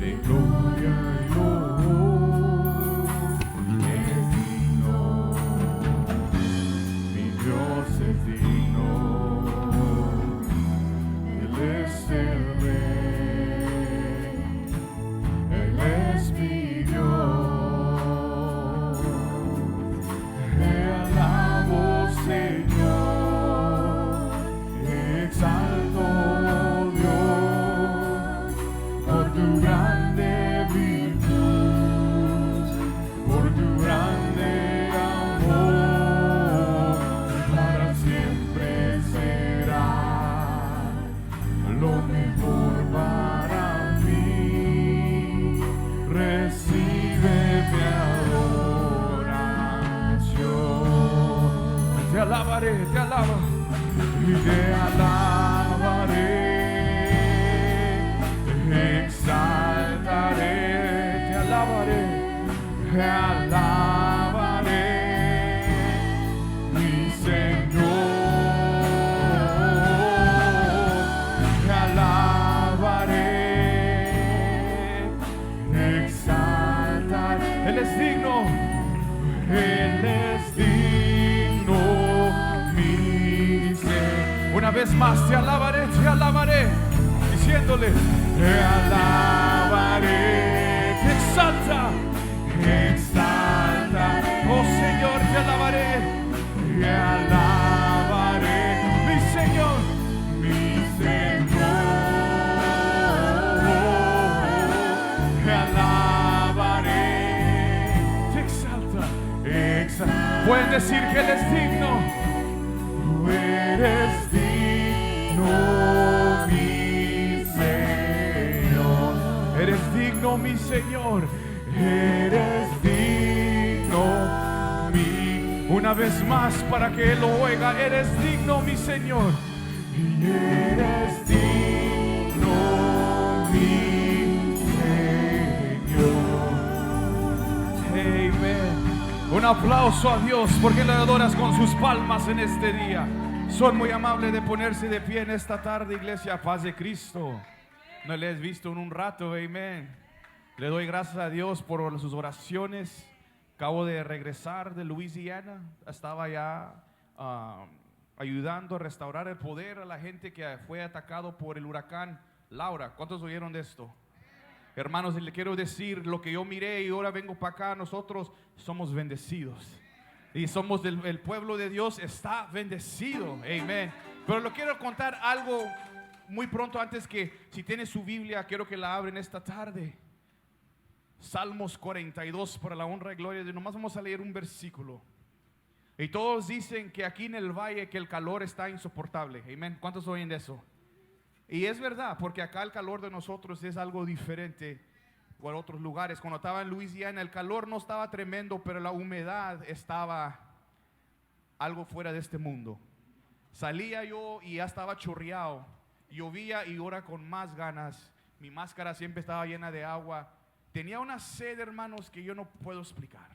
de gloria y honor. Es digno, mi Dios es digno, Él es el Rey, Él es mi Dios. Te alabo, Señor, exalto, Dios, por tu grande virtud, por tu grande amor, para siempre será lo mejor para mí. Recibe mi adoración. Te alabaré, te alabo y te alabaré, te exaltaré, te alabaré, te alabaré, mi Señor, te alabaré, te exaltaré. Él es digno, Él es digno, mi Señor. Una vez más te alabaré, diciéndole, te alabaré, te exalta, oh Señor, te alabaré, mi Señor, mi Señor, te alabaré, te exalta. Pueden decir que Él es digno. Tú eres digno, mi Señor. Eres digno, mi Señor. Eres digno, una vez más para que Él lo oiga. Eres digno, mi Señor. Y eres digno, mi Señor. Amén. Un aplauso a Dios porque le adoras con sus palmas en este día. Son muy amables de ponerse de pie en esta tarde, iglesia. Paz de Cristo. No le he visto en un rato, amén. Le doy gracias a Dios por sus oraciones. Acabo de regresar de Luisiana. Estaba ya ayudando a restaurar el poder a la gente que fue atacado por el huracán Laura. ¿Cuántos oyeron de esto? Hermanos, le quiero decir lo que yo miré y ahora vengo para acá. Nosotros somos bendecidos y somos el pueblo de Dios está bendecido, amén. Pero le quiero contar algo muy pronto, antes que, si tiene su Biblia, quiero que la abren esta tarde. Salmos 42, para la honra y gloria de Dios. Nomás vamos a leer un versículo. Y todos dicen que aquí en el valle que el calor está insoportable, amén. ¿Cuántos oyen de eso? Y es verdad, porque acá el calor de nosotros es algo diferente por otros lugares. Cuando estaba en Luisiana, el calor no estaba tremendo, pero la humedad estaba algo fuera de este mundo. Salía yo y ya estaba chorreado, llovía y ahora con más ganas. Mi máscara siempre estaba llena de agua. Tenía una sed, hermanos, que yo no puedo explicar,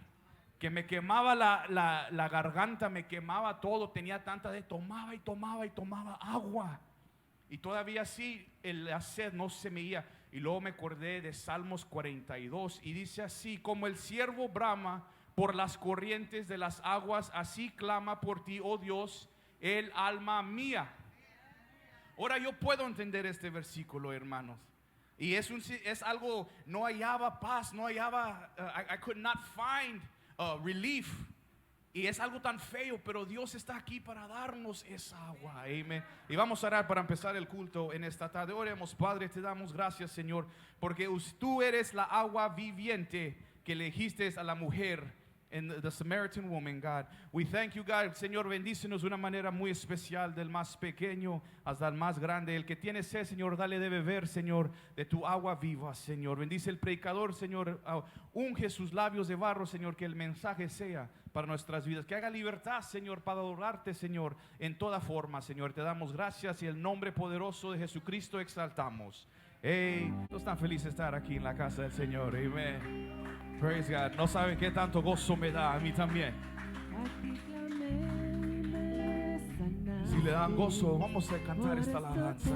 que me quemaba la garganta, me quemaba todo. Tenía tanta sed, tomaba y tomaba y tomaba agua. Y todavía así la sed no se me iba. Y luego me acordé de Salmos 42 y dice así: como el ciervo brama por las corrientes de las aguas, así clama por ti, oh Dios, el alma mía. Ahora yo puedo entender este versículo, hermanos. Y es algo, no hallaba paz, no hallaba, I could not find relief. Y es algo tan feo, pero Dios está aquí para darnos esa agua, amén. Y vamos a orar para empezar el culto en esta tarde. Oremos. Padre, te damos gracias, Señor, porque tú eres la agua viviente que elegiste a la mujer and the Samaritan woman, God. We thank you, God. Señor, bendícenos de una manera muy especial, del más pequeño hasta el más grande. El que tiene sed, Señor, dale de beber, Señor, de tu agua viva, Señor. Bendice el predicador, Señor. Unge sus labios de barro, Señor, que el mensaje sea para nuestras vidas, que haga libertad, Señor, para adorarte, Señor, en toda forma, Señor. Te damos gracias y el nombre poderoso de Jesucristo exaltamos. Hey, ¿no están felices de estar aquí en la casa del Señor? Amen. Praise God. No saben qué tanto gozo me da a mí también. Si le dan gozo, vamos a cantar esta alabanza.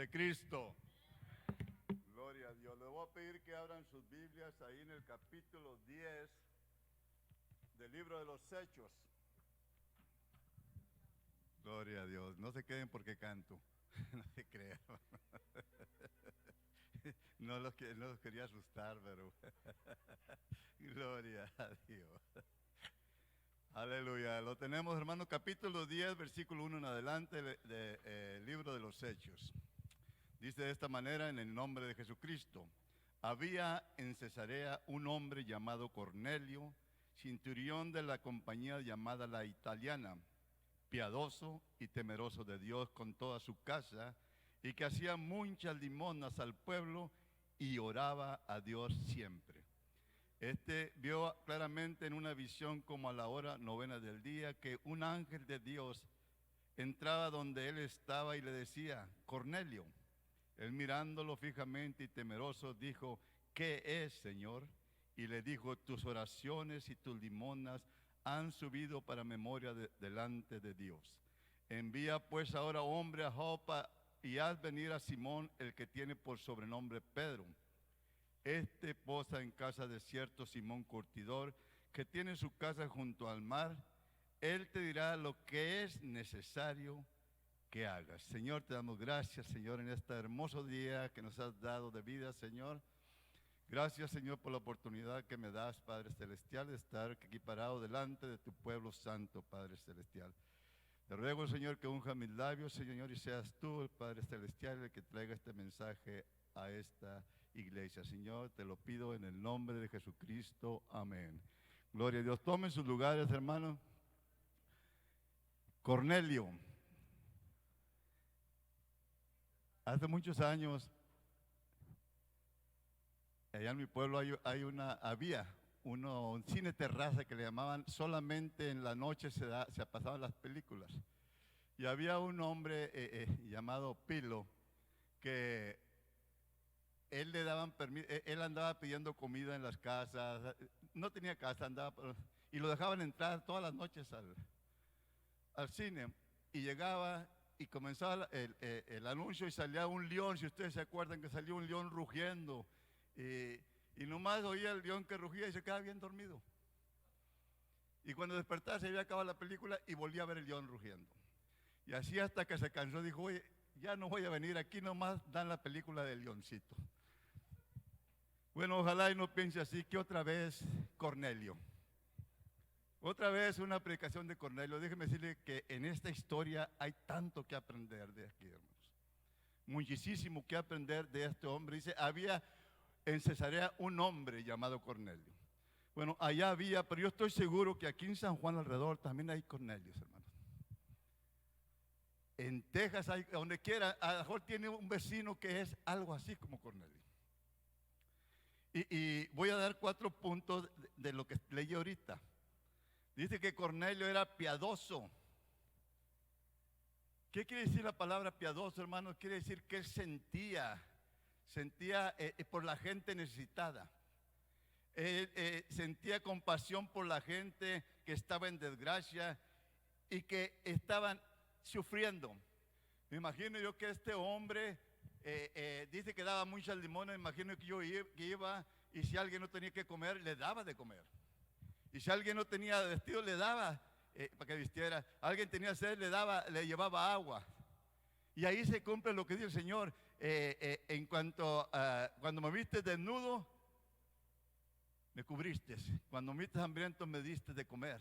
de Cristo. Gloria a Dios. Les voy a pedir que abran sus Biblias ahí en el capítulo 10 del libro de los Hechos. Gloria a Dios. No se queden porque canto. No se crean. No los quería asustar, pero gloria a Dios. Aleluya. Lo tenemos, hermano, capítulo 10, versículo 1 en adelante del libro de los Hechos. Dice de esta manera: en el nombre de Jesucristo. Había en Cesarea un hombre llamado Cornelio, centurión de la compañía llamada La Italiana, piadoso y temeroso de Dios con toda su casa, y que hacía muchas limosnas al pueblo y oraba a Dios siempre. Este vio claramente en una visión, como a la hora 9 del día, que un ángel de Dios entraba donde él estaba y le decía: Cornelio. Él, mirándolo fijamente y temeroso, dijo: ¿qué es, Señor? Y le dijo: tus oraciones y tus limosnas han subido para memoria delante de Dios. Envía pues ahora hombre a Jopa y haz venir a Simón, el que tiene por sobrenombre Pedro. Este posa en casa de cierto Simón curtidor, que tiene su casa junto al mar. Él te dirá lo que es necesario que hagas. Señor, te damos gracias, Señor, en este hermoso día que nos has dado de vida, Señor. Gracias, Señor, por la oportunidad que me das, Padre Celestial, de estar aquí parado delante de tu pueblo santo, Padre Celestial. Te ruego, Señor, que unja mis labios, Señor, y seas tú, el Padre Celestial, el que traiga este mensaje a esta iglesia. Señor, te lo pido en el nombre de Jesucristo. Amén. Gloria a Dios. Tomen sus lugares, hermanos. Cornelio. Hace muchos años, allá en mi pueblo había un cine terraza que le llamaban. Solamente en la noche se pasaban las películas. Y había un hombre llamado Pilo, que él le daban permiso. Él andaba pidiendo comida en las casas. No tenía casa, y lo dejaban entrar todas las noches al cine. Y llegaba y comenzaba el anuncio y salía un león. Si ustedes se acuerdan, que salió un león rugiendo. Y nomás oía el león que rugía y se quedaba bien dormido. Y cuando despertaba se había acabado la película y volvía a ver el león rugiendo. Y así hasta que se cansó, dijo: oye, ya no voy a venir, aquí nomás dan la película del leoncito. Bueno, ojalá y no piense así, que otra vez Cornelio. Otra vez una predicación de Cornelio. Déjeme decirle que en esta historia hay tanto que aprender de aquí, hermanos. Muchísimo que aprender de este hombre. Dice: había en Cesarea un hombre llamado Cornelio. Bueno, allá había, pero yo estoy seguro que aquí en San Juan alrededor también hay Cornelios, hermanos. En Texas hay, donde quiera, a lo mejor tiene un vecino que es algo así como Cornelio. Y voy a dar 4 puntos de lo que leí ahorita. Dice que Cornelio era piadoso. ¿Qué quiere decir la palabra piadoso, hermano? Quiere decir que él sentía por la gente necesitada. Sentía compasión por la gente que estaba en desgracia y que estaban sufriendo. Me imagino yo que este hombre dice que daba muchas limonas. Me imagino que yo iba, y si alguien no tenía que comer, le daba de comer. Y si alguien no tenía vestido, le daba para que vistiera. Alguien tenía sed, le llevaba agua. Y ahí se cumple lo que dice el Señor. En cuanto cuando me viste desnudo, me cubriste. Cuando me viste hambriento, me diste de comer.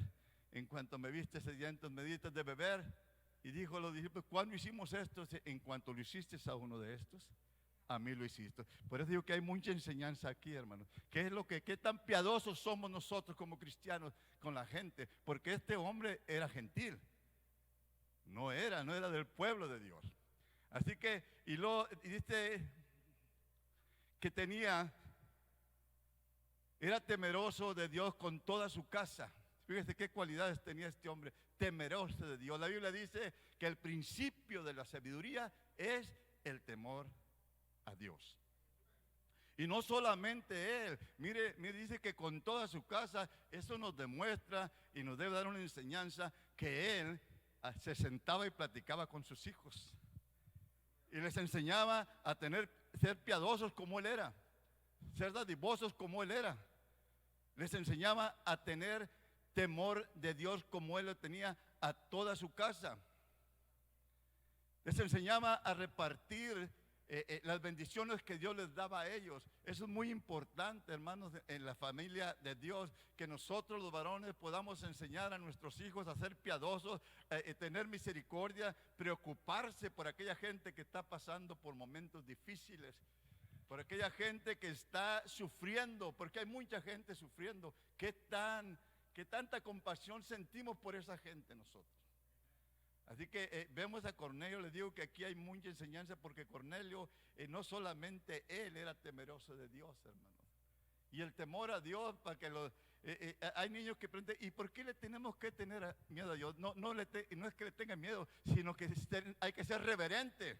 En cuanto me viste sediento, me diste de beber. Y dijo a los discípulos: ¿cuándo hicimos esto? En cuanto lo hiciste a uno de estos, a mí lo hiciste. Por eso digo que hay mucha enseñanza aquí, hermanos. ¿Qué tan piadosos somos nosotros como cristianos con la gente? Porque este hombre era gentil. No era del pueblo de Dios. Así que, y dice que era temeroso de Dios con toda su casa. Fíjese qué cualidades tenía este hombre, temeroso de Dios. La Biblia dice que el principio de la sabiduría es el temor a Dios. Y no solamente él, mire, dice que con toda su casa. Eso nos demuestra y nos debe dar una enseñanza, que él se sentaba y platicaba con sus hijos. y les enseñaba a ser piadosos como Él era, ser dadivosos como Él era. Les enseñaba a tener temor de Dios como Él lo tenía a toda su casa. Les enseñaba a repartir las bendiciones que Dios les daba a ellos. Eso es muy importante, hermanos, en la familia de Dios, que nosotros los varones podamos enseñar a nuestros hijos a ser piadosos, tener misericordia, preocuparse por aquella gente que está pasando por momentos difíciles, por aquella gente que está sufriendo, porque hay mucha gente sufriendo. ¿Qué tanta compasión sentimos por esa gente nosotros? Así que vemos a Cornelio, les digo que aquí hay mucha enseñanza, porque Cornelio no solamente él era temeroso de Dios, hermanos. Y el temor a Dios, para que hay niños que preguntan, ¿y por qué le tenemos que tener miedo a Dios? No es que le tengan miedo, sino que hay que ser reverente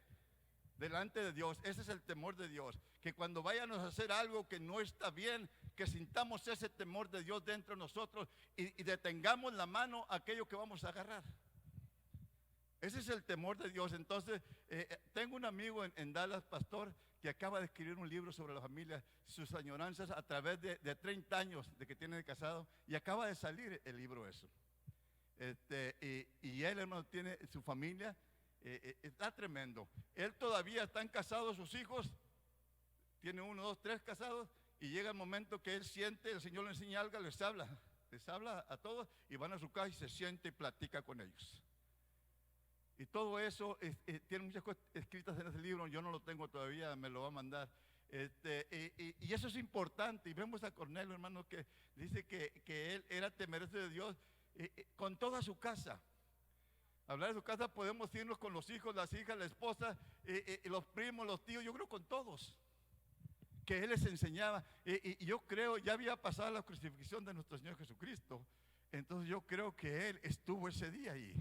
delante de Dios. Ese es el temor de Dios, que cuando vayamos a hacer algo que no está bien, que sintamos ese temor de Dios dentro de nosotros y detengamos la mano a aquello que vamos a agarrar. Ese es el temor de Dios. Entonces, tengo un amigo en Dallas, pastor, que acaba de escribir un libro sobre la familia, sus añoranzas a través de 30 años de que tiene de casado, y acaba de salir el libro eso. Y él, hermano, tiene su familia, está tremendo. Él todavía están casados sus hijos, tiene 1, 2, 3 casados, y llega el momento que él siente, el Señor le enseña algo, les habla a todos, y van a su casa y se siente y platica con ellos. Y todo eso tiene muchas cosas escritas en ese libro. Yo no lo tengo todavía, me lo va a mandar. Y eso es importante. Y vemos a Cornelio, hermano, que dice que él era temeroso de Dios con toda su casa. Hablar de su casa, podemos irnos con los hijos, las hijas, la esposa, los primos, los tíos, yo creo con todos. Que él les enseñaba. Y yo creo, ya había pasado la crucifixión de nuestro Señor Jesucristo. Entonces yo creo que él estuvo ese día ahí.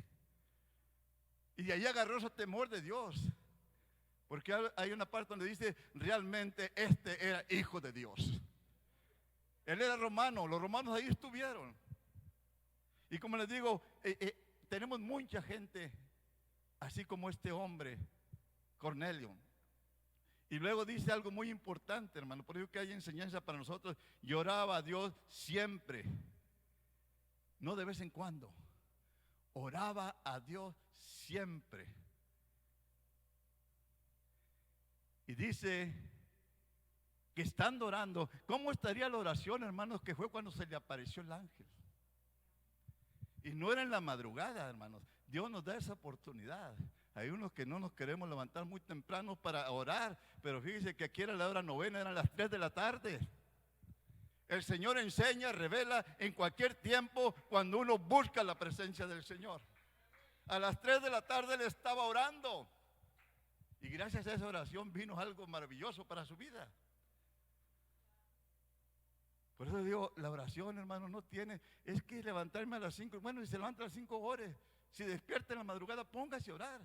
Y de ahí agarró ese temor de Dios. Porque hay una parte donde dice, realmente este era hijo de Dios. Él era romano, los romanos ahí estuvieron. Y como les digo, tenemos mucha gente, así como este hombre, Cornelio. Y luego dice algo muy importante, hermano, por eso que hay enseñanza para nosotros. Y oraba a Dios siempre, no de vez en cuando. Oraba a Dios siempre. Y dice que estando orando, ¿cómo estaría la oración, hermanos? Que fue cuando se le apareció el ángel. Y no era en la madrugada, hermanos. Dios nos da esa oportunidad. Hay unos que no nos queremos levantar muy temprano para orar, pero fíjense que aquí era la hora novena, eran las 3 de la tarde. El Señor enseña, revela en cualquier tiempo cuando uno busca la presencia del Señor. A las 3 de la tarde le estaba orando. Y gracias a esa oración vino algo maravilloso para su vida. Por eso digo, la oración, hermano, no tiene, es que levantarme a las 5, bueno, si se levanta a las 5 horas, si despierta en la madrugada, póngase a orar.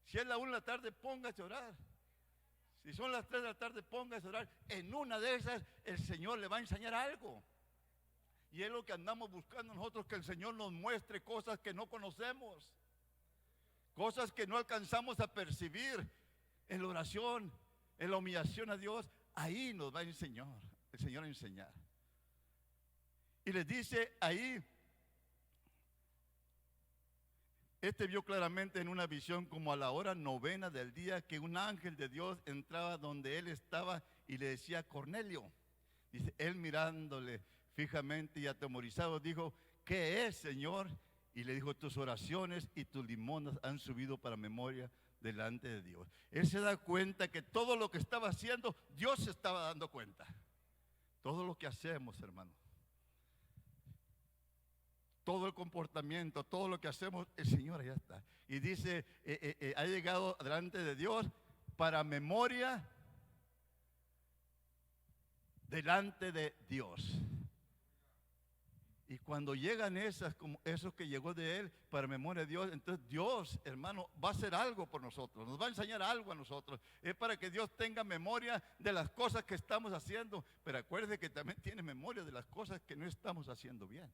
Si es la 1 de la tarde, póngase a orar. Si son las 3 de la tarde, póngase a orar. En una de esas, el Señor le va a enseñar algo. Y es lo que andamos buscando nosotros, que el Señor nos muestre cosas que no conocemos. Cosas que no alcanzamos a percibir en la oración, en la humillación a Dios. Ahí nos va a enseñar, el Señor a enseñar. Y les dice ahí, vio claramente en una visión como a la hora novena del día que un ángel de Dios entraba donde él estaba y le decía, Cornelio. Dice, él mirándole fijamente y atemorizado dijo, ¿qué es, Señor? Y le dijo, tus oraciones y tus limosnas han subido para memoria delante de Dios. Él se da cuenta que todo lo que estaba haciendo, Dios se estaba dando cuenta. Todo lo que hacemos, hermano. Todo el comportamiento, todo lo que hacemos, el Señor ya está. Y dice, ha llegado delante de Dios para memoria delante de Dios. Y cuando llegan como esos que llegó de Él para memoria de Dios, entonces Dios, hermano, va a hacer algo por nosotros, nos va a enseñar algo a nosotros. Es para que Dios tenga memoria de las cosas que estamos haciendo, pero acuérdese que también tiene memoria de las cosas que no estamos haciendo bien.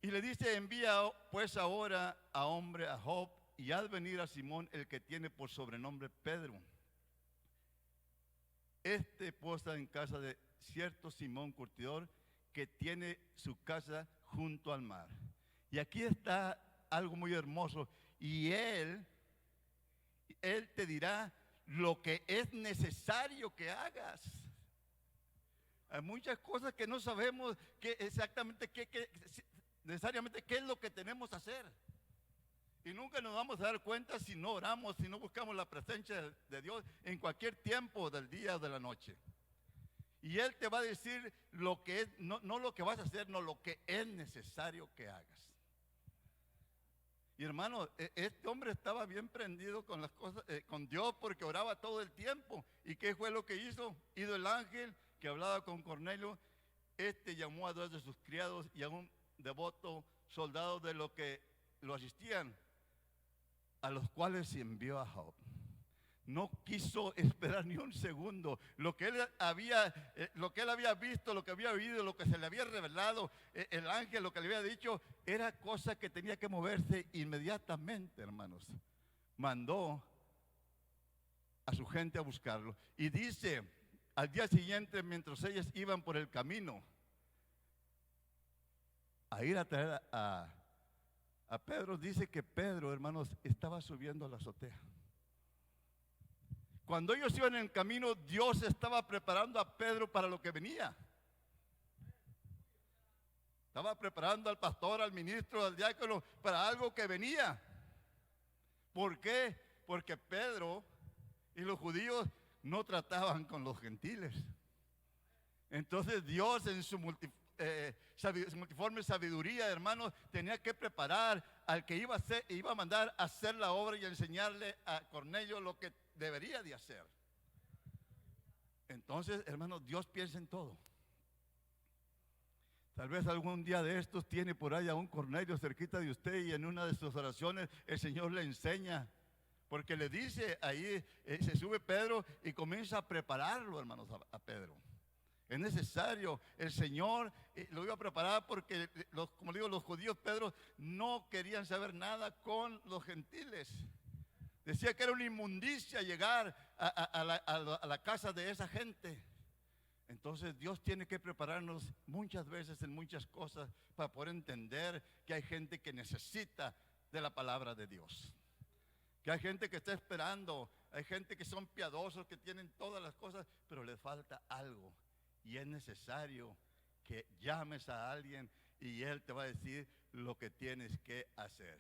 Y le dice, envía pues ahora a Job y haz venir a Simón, el que tiene por sobrenombre Pedro. Este posa en casa de cierto Simón curtidor, que tiene su casa junto al mar. Y aquí está algo muy hermoso. Y él te dirá lo que es necesario que hagas. Hay muchas cosas que no sabemos exactamente necesariamente qué es lo que tenemos que hacer. Y nunca nos vamos a dar cuenta si no oramos, si no buscamos la presencia de Dios en cualquier tiempo del día o de la noche. Y Él te va a decir lo que es, no lo que vas a hacer, no lo que es necesario que hagas. Y hermano, este hombre estaba bien prendido con las cosas, con Dios, porque oraba todo el tiempo. ¿Y qué fue lo que hizo? Ido el ángel que hablaba con Cornelio, llamó a 2 de sus criados y a un devoto soldado de los que lo asistían, a los cuales envió a Job. No quiso esperar ni un segundo. Lo que él había visto, lo que había oído, lo que se le había revelado, el ángel, lo que le había dicho, era cosa que tenía que moverse inmediatamente, hermanos. Mandó a su gente a buscarlo. Y dice, al día siguiente, mientras ellos iban por el camino a ir a traer a Pedro, dice que Pedro, hermanos, estaba subiendo a la azotea. Cuando ellos iban en el camino, Dios estaba preparando a Pedro para lo que venía. Estaba preparando al pastor, al ministro, al diácono para algo que venía. ¿Por qué? Porque Pedro y los judíos no trataban con los gentiles. Entonces Dios en su multiforme sabiduría, hermanos, tenía que preparar al que iba a mandar a hacer la obra y a enseñarle a Cornelio lo que debería de hacer. Entonces, hermanos, Dios piensa en todo. Tal vez algún día de estos tiene por ahí a un Cornelio cerquita de usted y en una de sus oraciones el Señor le enseña. Porque le dice ahí, se sube Pedro y comienza a prepararlo, hermanos, a Pedro. Es necesario, el Señor lo iba a preparar porque, como digo, los judíos, Pedro, no querían saber nada con los gentiles. Decía que era una inmundicia llegar a la casa de esa gente. Entonces Dios tiene que prepararnos muchas veces en muchas cosas para poder entender que hay gente que necesita de la palabra de Dios. Que hay gente que está esperando, hay gente que son piadosos, que tienen todas las cosas, pero les falta algo. Y es necesario que llames a alguien y él te va a decir lo que tienes que hacer.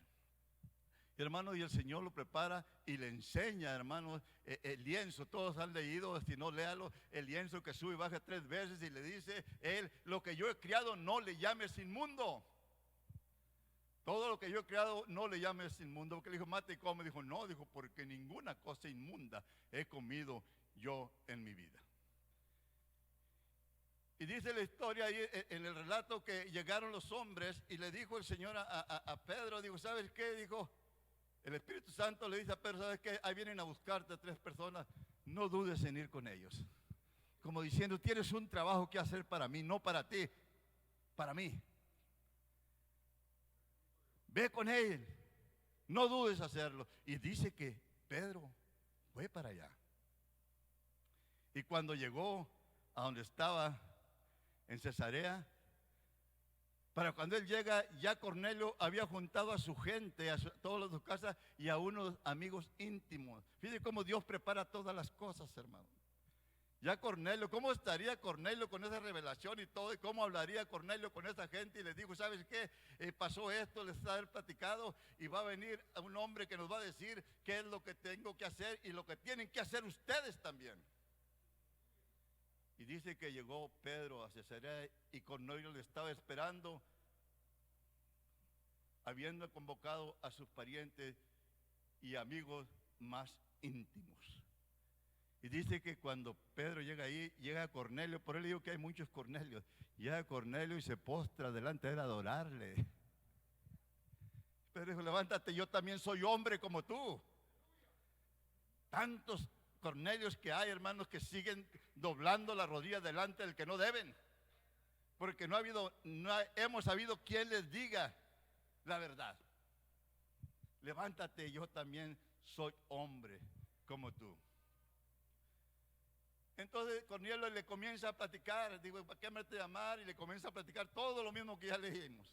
Hermano, y el Señor lo prepara y le enseña, hermanos, el lienzo. Todos han leído, si no, léalo, el lienzo que sube y baja 3 veces y le dice, él, lo que yo he criado no le llames inmundo. Todo lo que yo he creado no le llames inmundo. Porque le dijo, mate y come. Dijo, no, dijo, porque ninguna cosa inmunda he comido yo en mi vida. Y dice la historia ahí en el relato que llegaron los hombres y le dijo el Señor a Pedro, dijo, ¿sabes qué? Dijo, el Espíritu Santo le dice a Pedro, ¿sabes qué? Ahí vienen a buscarte 3 personas, no dudes en ir con ellos. Como diciendo, tienes un trabajo que hacer para mí, no para ti, para mí. Ve con él, no dudes hacerlo. Y dice que Pedro fue para allá. Y cuando llegó a donde estaba en Cesarea, para cuando él llega, ya Cornelio había juntado a su gente, todos los de su casa y a unos amigos íntimos. Fíjense cómo Dios prepara todas las cosas, hermano. Ya Cornelio, ¿cómo estaría Cornelio con esa revelación y todo? ¿Y cómo hablaría Cornelio con esa gente? Y les dijo, ¿sabes qué? Pasó esto, les está platicado y va a venir un hombre que nos va a decir qué es lo que tengo que hacer y lo que tienen que hacer ustedes también. Y dice que llegó Pedro a Cesarea y Cornelio le estaba esperando, habiendo convocado a sus parientes y amigos más íntimos. Y dice que cuando Pedro llega ahí, llega Cornelio, por él digo que hay muchos Cornelios, llega Cornelio y se postra delante de él a adorarle. Pedro dijo, levántate, yo también soy hombre como tú. Tantos Cornelios que hay, hermanos, que siguen doblando la rodilla delante del que no deben, porque no hemos sabido quién les diga la verdad. levántate, yo también soy hombre como tú. Entonces Cornelio le comienza a platicar, digo, ¿para qué me te llamar? Y le comienza a platicar todo lo mismo que ya leímos.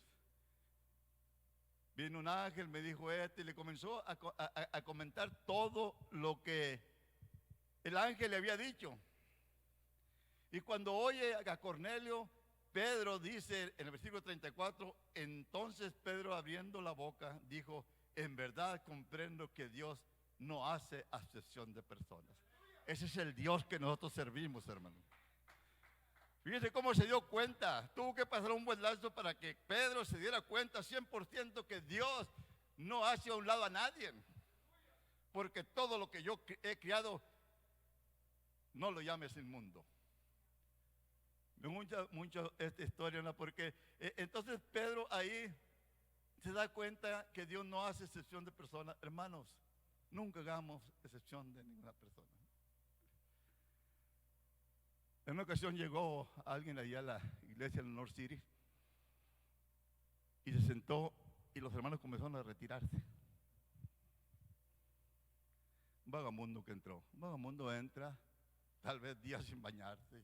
Vino un ángel, me dijo esto, y le comenzó a comentar todo lo que el ángel le había dicho. Y cuando oye a Cornelio, Pedro dice en el versículo 34, entonces Pedro abriendo la boca dijo, en verdad comprendo que Dios no hace acepción de personas. Ese es el Dios que nosotros servimos, hermano. Fíjense cómo se dio cuenta. Tuvo que pasar un buen lapso para que Pedro se diera cuenta 100% que Dios no hace a un lado a nadie. Porque todo lo que yo he criado, no lo llames inmundo. Mucho esta historia, ¿no? Porque entonces Pedro ahí se da cuenta que Dios no hace excepción de personas. Hermanos, nunca hagamos excepción de ninguna persona. En una ocasión llegó alguien allá a la iglesia en North City y se sentó y los hermanos comenzaron a retirarse. Un vagamundo que entró. Un vagamundo entra, tal vez días sin bañarse.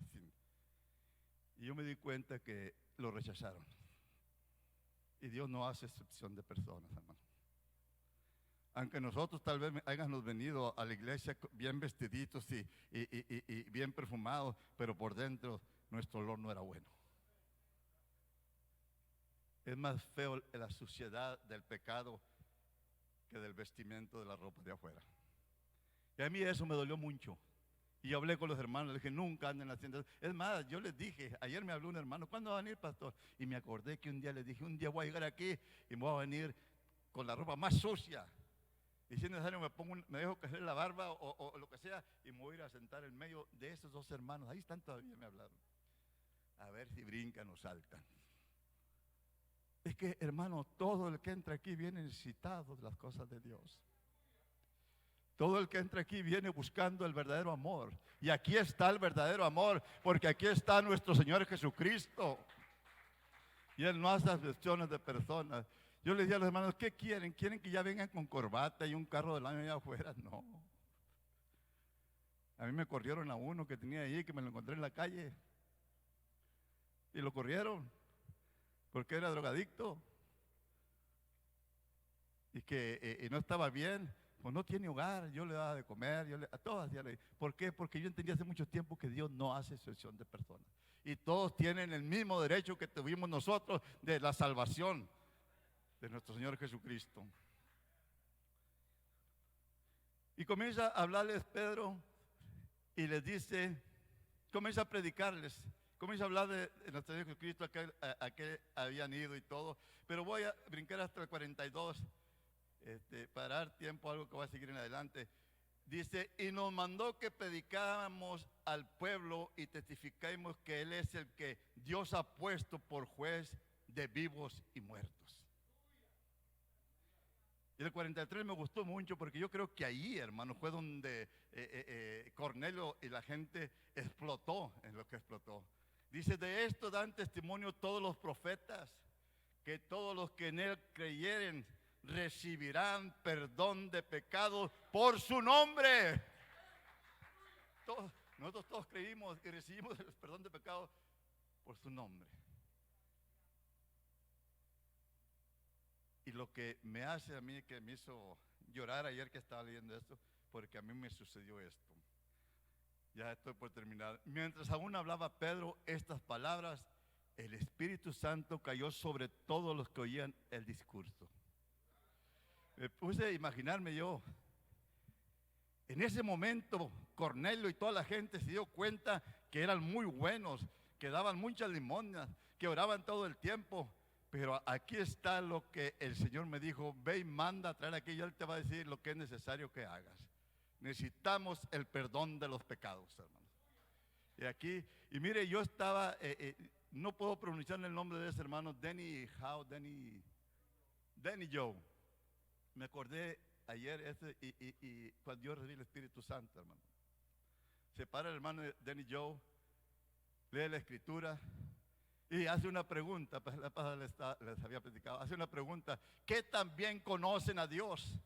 Y yo me di cuenta que lo rechazaron. Y Dios no hace excepción de personas, hermano. Aunque nosotros tal vez hayamos venido a la iglesia bien vestiditos y bien perfumados, pero por dentro nuestro olor no era bueno. Es más feo la suciedad del pecado que del vestimento de la ropa de afuera. Y a mí eso me dolió mucho. Y yo hablé con los hermanos, les dije, nunca anden haciendo eso. Es más, yo les dije, ayer me habló un hermano, ¿cuándo va a venir, pastor? Y me acordé que un día les dije, un día voy a llegar aquí y me voy a venir con la ropa más sucia. Y si es necesario me dejo crecer la barba o lo que sea y me voy a ir a sentar en medio de esos dos hermanos. Ahí están todavía, me hablaron. A ver si brincan o saltan. Es que, hermano, todo el que entra aquí viene necesitado de las cosas de Dios. Todo el que entra aquí viene buscando el verdadero amor. Y aquí está el verdadero amor, porque aquí está nuestro Señor Jesucristo. Y Él no hace excepciones de personas. Yo les decía a los hermanos, ¿qué quieren? ¿Quieren que ya vengan con corbata y un carro del año allá afuera? No. A mí me corrieron a uno que tenía ahí, que me lo encontré en la calle. Y lo corrieron, porque era drogadicto. Y que no estaba bien. Pues no tiene hogar, yo le daba de comer, a todas. ¿Por qué? Porque yo entendí hace mucho tiempo que Dios no hace excepción de personas. Y todos tienen el mismo derecho que tuvimos nosotros de la salvación de nuestro Señor Jesucristo. Y comienza a hablarles Pedro y les dice, comienza a predicarles, comienza a hablar de nuestro Señor Jesucristo, a que habían ido y todo. Pero voy a brincar hasta el 42. Para dar tiempo a algo que va a seguir en adelante. Dice, y nos mandó que predicáramos al pueblo y testificáramos que Él es el que Dios ha puesto por juez de vivos y muertos. Y el 43 me gustó mucho porque yo creo que ahí, hermano, fue donde Cornelio y la gente explotó en lo que explotó. Dice, de esto dan testimonio todos los profetas, que todos los que en Él creyeren recibirán perdón de pecados por su nombre. Nosotros todos creímos y recibimos el perdón de pecados por su nombre. Y lo que me hace a mí, que me hizo llorar ayer que estaba leyendo esto, porque a mí me sucedió esto. Ya estoy por terminar. Mientras aún hablaba Pedro estas palabras, el Espíritu Santo cayó sobre todos los que oían el discurso. Me puse a imaginarme yo. En ese momento, Cornelio y toda la gente se dio cuenta que eran muy buenos, que daban muchas limosnas, que oraban todo el tiempo. Pero aquí está lo que el Señor me dijo, ve y manda a traer aquí y Él te va a decir lo que es necesario que hagas. Necesitamos el perdón de los pecados, hermanos. Y aquí, y mire, yo estaba, no puedo pronunciar el nombre de ese hermano, Danny Joe. Me acordé ayer y cuando yo recibí el Espíritu Santo, hermano. Se para el hermano Danny Joe, lee la Escritura Y hace una pregunta, pues la pasada les había platicado, hace una pregunta, ¿qué tan bien conocen a Dios?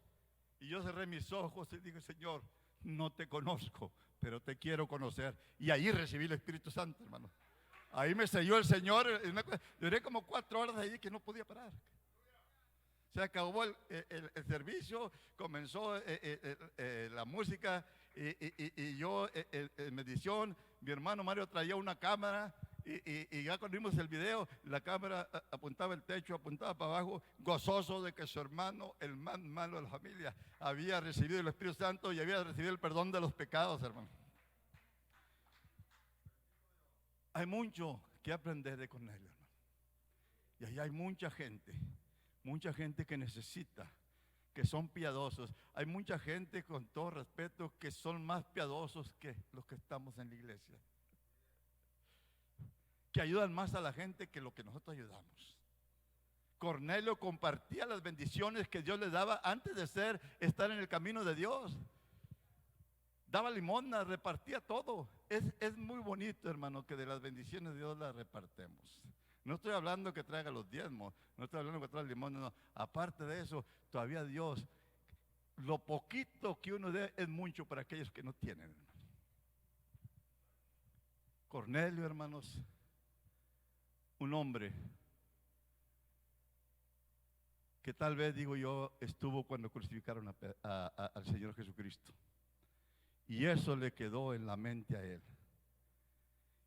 Y yo cerré mis ojos y dije, Señor, no te conozco, pero te quiero conocer. Y ahí recibí el Espíritu Santo, hermano. Ahí me selló el Señor. Duré como 4 horas ahí que no podía parar. Se acabó el servicio, comenzó la música y yo en medición, mi hermano Mario traía una cámara y ya cuando vimos el video, la cámara apuntaba el techo, apuntaba para abajo, gozoso de que su hermano, el más malo de la familia, había recibido el Espíritu Santo y había recibido el perdón de los pecados, hermano. Hay mucho que aprender de Cornelio, hermano. Y ahí hay mucha gente que necesita, que son piadosos. Hay mucha gente, con todo respeto, que son más piadosos que los que estamos en la iglesia, que ayudan más a la gente que lo que nosotros ayudamos. Cornelio compartía las bendiciones que Dios le daba antes de estar en el camino de Dios. Daba limosna, repartía todo. Es muy bonito, hermano, que de las bendiciones de Dios las repartemos. No estoy hablando que traiga los diezmos, no estoy hablando que traiga limosna, no. Aparte de eso, todavía Dios, lo poquito que uno dé es mucho para aquellos que no tienen, hermano. Cornelio, hermanos, un hombre que tal vez, digo yo, estuvo cuando crucificaron al Señor Jesucristo. Y eso le quedó en la mente a él.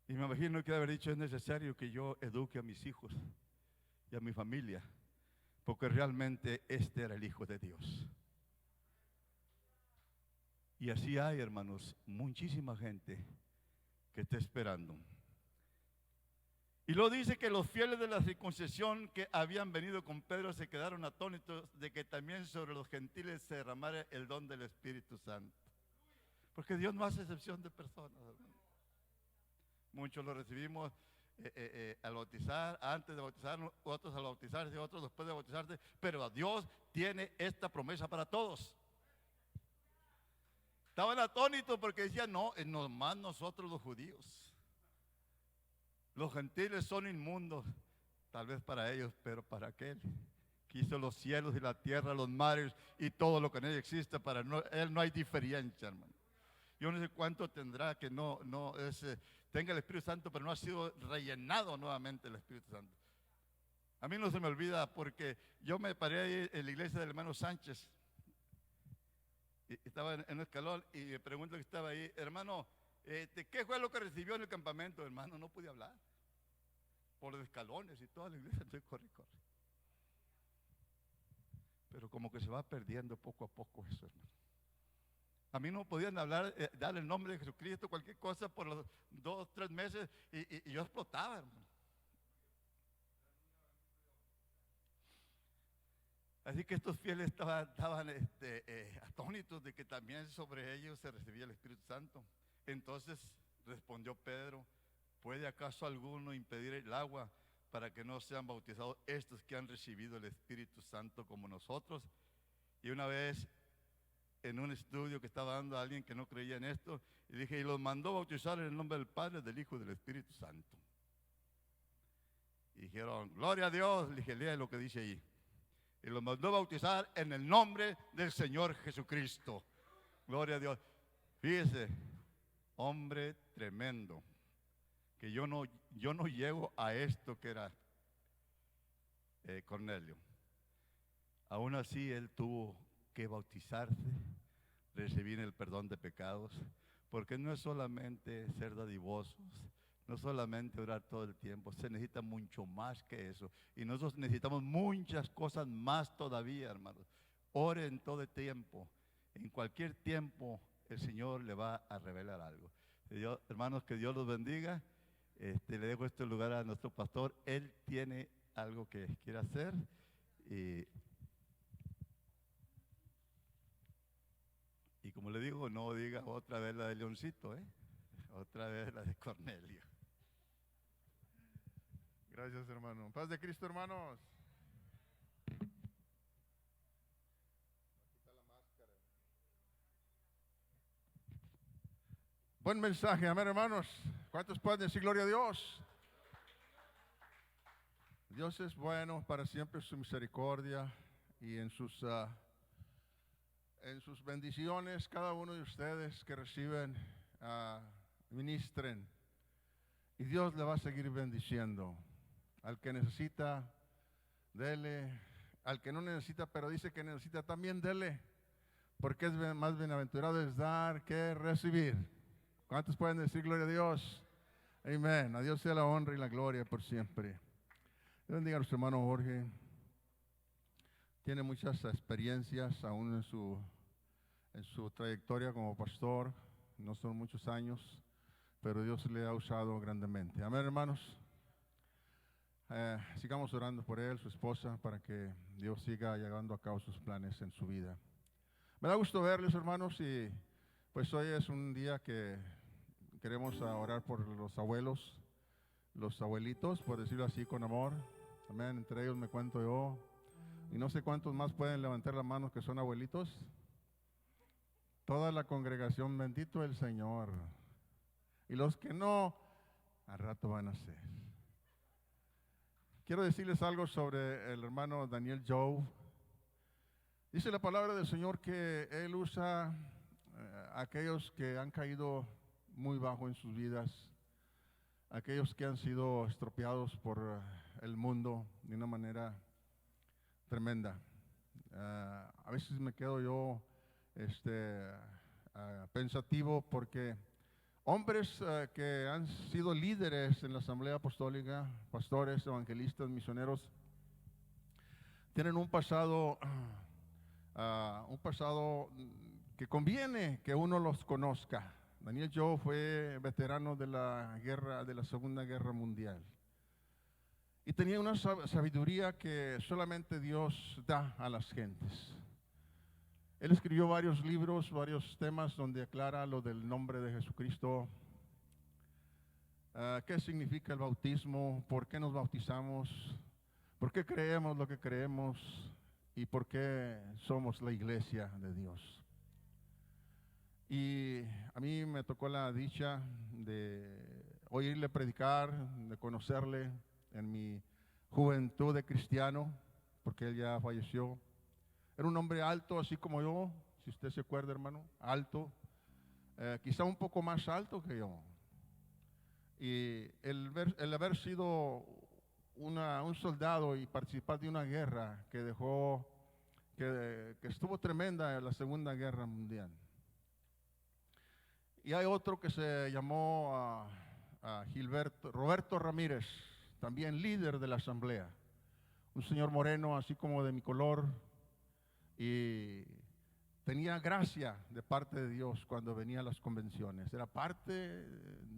Y me imagino que haber dicho, es necesario que yo eduque a mis hijos y a mi familia, porque realmente este era el Hijo de Dios. Y así hay, hermanos, muchísima gente que está esperando. Y lo dice que los fieles de la circuncisión que habían venido con Pedro se quedaron atónitos de que también sobre los gentiles se derramara el don del Espíritu Santo. Porque Dios no hace excepción de personas, hermano. Muchos lo recibimos al bautizar, antes de bautizarnos, otros al bautizarse, otros después de bautizarse, pero Dios tiene esta promesa para todos. Estaban atónitos porque decían, no, nomás nosotros los judíos. Los gentiles son inmundos, tal vez para ellos, pero para aquel que hizo los cielos y la tierra, los mares y todo lo que en él existe, para él no hay diferencia, hermano. Yo no sé cuánto tendrá que tenga el Espíritu Santo, pero no ha sido rellenado nuevamente el Espíritu Santo. A mí no se me olvida porque yo me paré ahí en la iglesia del hermano Sánchez. Y estaba en un escalón y me pregunto que estaba ahí, hermano, ¿qué fue lo que recibió en el campamento? Hermano, no pude hablar. Por los escalones y toda la iglesia, entonces corre. Pero como que se va perdiendo poco a poco eso, hermano. A mí no podían hablar, dar el nombre de Jesucristo, cualquier cosa por los 2, 3 meses y yo explotaba, hermano. Así que estos fieles estaban atónitos de que también sobre ellos se recibía el Espíritu Santo. Entonces respondió Pedro, ¿puede acaso alguno impedir el agua para que no sean bautizados estos que han recibido el Espíritu Santo como nosotros? Y una vez en un estudio que estaba dando a alguien que no creía en esto, y dije, y los mandó bautizar en el nombre del Padre, del Hijo y del Espíritu Santo. Y dijeron, gloria a Dios. Le dije, lea lo que dice ahí. Y los mandó bautizar en el nombre del Señor Jesucristo. Gloria a Dios. Fíjese, hombre tremendo, que yo no llego a esto que era Cornelio. Aún así él tuvo que bautizarse, recibir el perdón de pecados, porque no es solamente ser dadivosos, no solamente orar todo el tiempo, se necesita mucho más que eso, y nosotros necesitamos muchas cosas más todavía, hermanos. Ore en todo el tiempo, en cualquier tiempo el Señor le va a revelar algo. Hermanos, que Dios los bendiga. Le dejo este lugar a nuestro pastor, él tiene algo que quiere hacer y como le digo, no diga otra vez la de Leoncito, otra vez la de Cornelio. Gracias, hermano. Paz de Cristo, hermanos. Buen mensaje, amén, hermanos. ¿Cuántos pueden decir gloria a Dios? Dios es bueno, para siempre su misericordia, y en sus bendiciones, cada uno de ustedes que reciben, ministren, y Dios le va a seguir bendiciendo. Al que necesita, dele. Al que no necesita, pero dice que necesita, también dele, porque es más bienaventurado es dar que recibir. ¿Cuántos pueden decir gloria a Dios? Amén. A Dios sea la honra y la gloria por siempre. Dios bendiga a nuestro hermano Jorge. Tiene muchas experiencias aún en su trayectoria como pastor. No son muchos años, pero Dios le ha usado grandemente. Amén, hermanos. Sigamos orando por él, su esposa, para que Dios siga llevando a cabo sus planes en su vida. Me da gusto verles, hermanos, y pues hoy es un día que queremos orar por los abuelos, los abuelitos, por decirlo así, con amor. Amén. Entre ellos me cuento yo, y no sé cuántos más pueden levantar la mano que son abuelitos. Toda la congregación, bendito el Señor. Y los que no, al rato van a ser. Quiero decirles algo sobre el hermano Daniel Joe. Dice la palabra del Señor que Él usa a aquellos que han caído muy bajo en sus vidas, aquellos que han sido estropeados por el mundo de una manera tremenda. A veces me quedo yo pensativo porque hombres que han sido líderes en la Asamblea Apostólica, pastores, evangelistas, misioneros, tienen un pasado que conviene que uno los conozca. Daniel Joe fue veterano de la Segunda Guerra Mundial y tenía una sabiduría que solamente Dios da a las gentes. Él escribió varios libros, varios temas donde aclara lo del nombre de Jesucristo, qué significa el bautismo, por qué nos bautizamos, por qué creemos lo que creemos y por qué somos la iglesia de Dios. Y a mí me tocó la dicha de oírle predicar, de conocerle en mi juventud de cristiano, porque él ya falleció. Era un hombre alto, así como yo, si usted se acuerda, hermano, alto, quizá un poco más alto que yo. Y el haber sido un soldado y participar de una guerra que estuvo tremenda en la Segunda Guerra Mundial. Y hay otro que se llamó Roberto Ramírez, también líder de la asamblea. Un señor moreno, así como de mi color, y tenía gracia de parte de Dios cuando venía a las convenciones. Era parte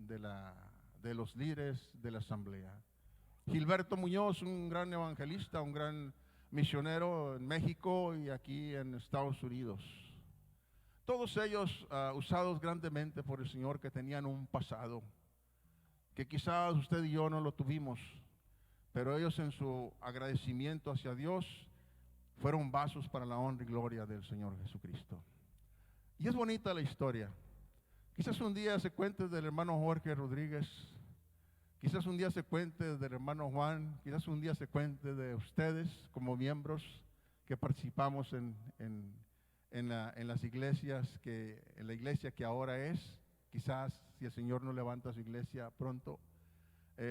de los líderes de la asamblea. Gilberto Muñoz, un gran evangelista, un gran misionero en México y aquí en Estados Unidos. Todos ellos usados grandemente por el Señor, que tenían un pasado que quizás usted y yo no lo tuvimos, pero ellos en su agradecimiento hacia Dios fueron vasos para la honra y gloria del Señor Jesucristo. Y es bonita la historia. Quizás un día se cuente del hermano Jorge Rodríguez, quizás un día se cuente del hermano Juan, quizás un día se cuente de ustedes como miembros que participamos en las iglesias, en la iglesia que ahora es. Quizás si el Señor no levanta su iglesia pronto,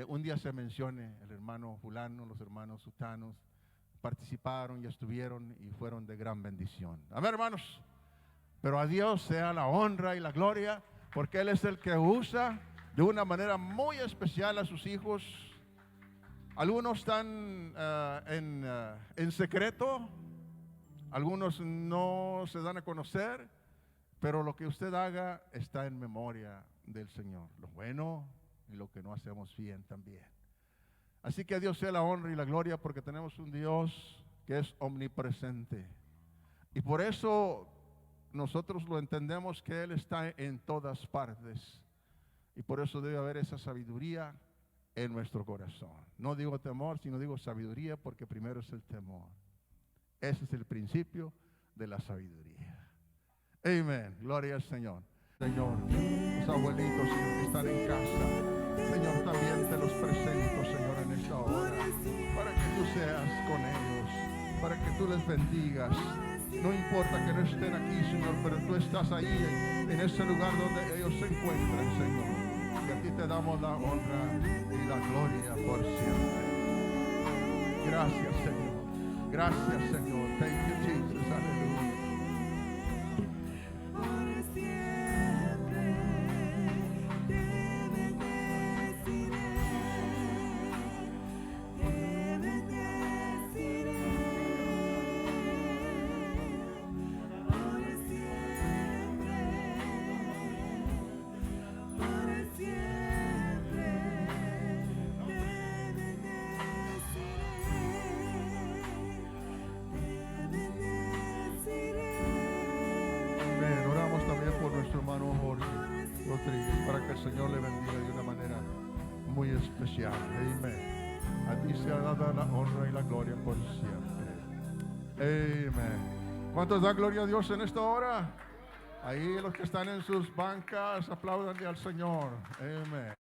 un día se mencione el hermano fulano, los hermanos sutanos, participaron y estuvieron y fueron de gran bendición. Amén, hermanos. Pero a Dios sea la honra y la gloria, porque Él es el que usa de una manera muy especial a sus hijos. Algunos están en secreto, algunos no se dan a conocer, pero lo que usted haga está en memoria del Señor, lo bueno y lo que no hacemos bien también. Así que a Dios sea la honra y la gloria, porque tenemos un Dios que es omnipresente. Y por eso nosotros lo entendemos, que Él está en todas partes. Y por eso debe haber esa sabiduría en nuestro corazón. No digo temor, sino digo sabiduría, porque primero es el temor. Ese es el principio de la sabiduría. Amén. Gloria al Señor. Señor, los abuelitos que están en casa, Señor, también te los presento, Señor, en esta hora, para que tú seas con ellos, para que tú les bendigas. No importa que no estén aquí, Señor, pero tú estás ahí en ese lugar donde ellos se encuentran, Señor. Y a ti te damos la honra y la gloria por siempre. Gracias, Señor. Gracias, Señor. Thank you, Jesus. Aleluya. Para que el Señor le bendiga de una manera muy especial. Amén. A ti sea dada la honra y la gloria por siempre. Amén. ¿Cuántos dan gloria a Dios en esta hora? Ahí los que están en sus bancas, apláudanle al Señor. Amén.